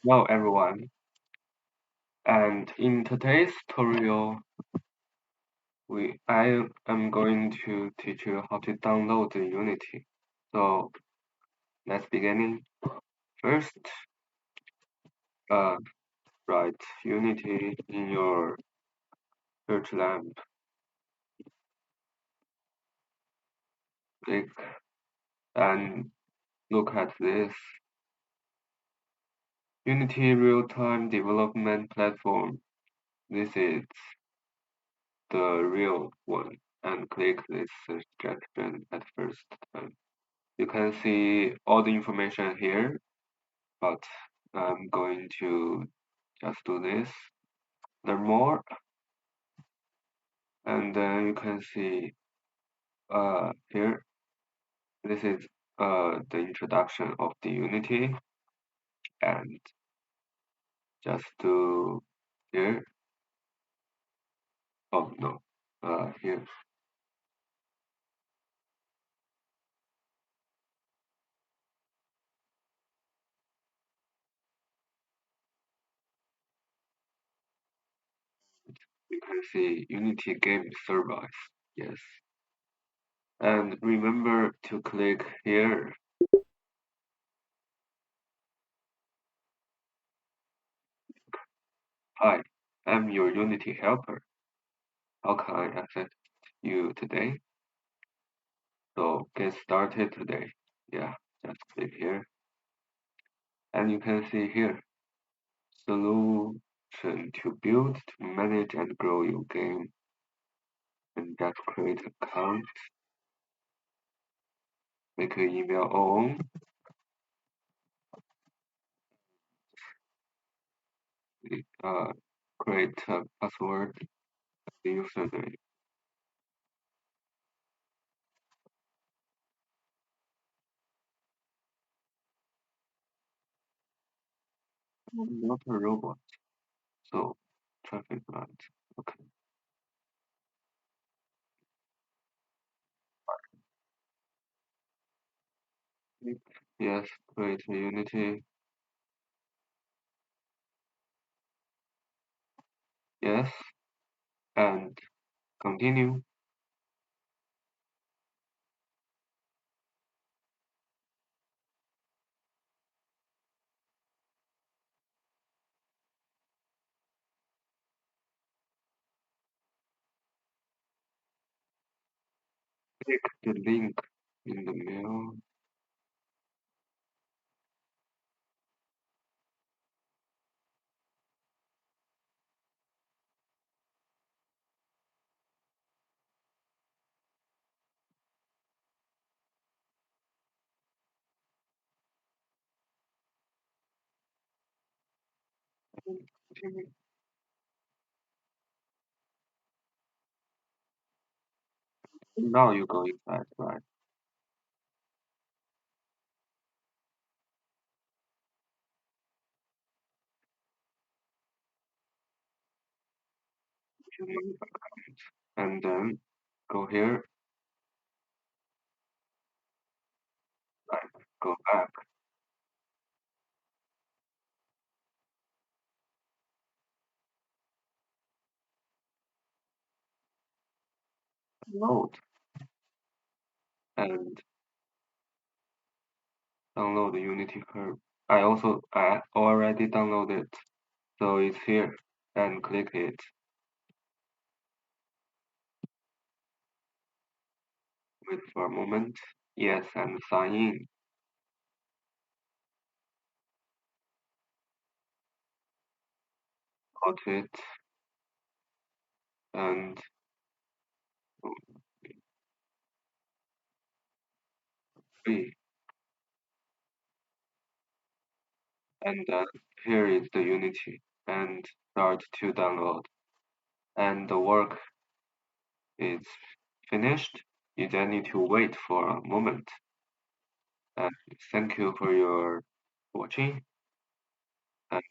Hello everyone, and in today's tutorial, I am going to teach you how to download the Unity. So let's begin. First, uh, write Unity in your search lamp. Click and look at this Unity real-time development platform. This is the real one, and click this suggestion at first. You can see all the information here, but I'm going to just do this. Learn more, and then you can see here. This is the introduction of the Unity, and just do here. Oh no, here you can see Unity game service. Yes, and remember to click here. Hi, I'm your Unity helper. How can I assist you today? So get started today. Yeah, just click here. And you can see here, solution to build, to manage and grow your game. And just create account, make an email own, uh, create a password, username. I'm not a robot, so traffic light. Okay. Yes, create a Unity. Yes, and continue. Click the link in the mail. And continue. Now you go inside, right? And then go here, right, go back, load, and download the Unity curve. I already downloaded, so it's here, and click it. Wait for a moment. Yes, and sign in. Out it, and free. And here is the Unity, and start to download. And the work is finished. You then need to wait for a moment. And thank you for your watching. And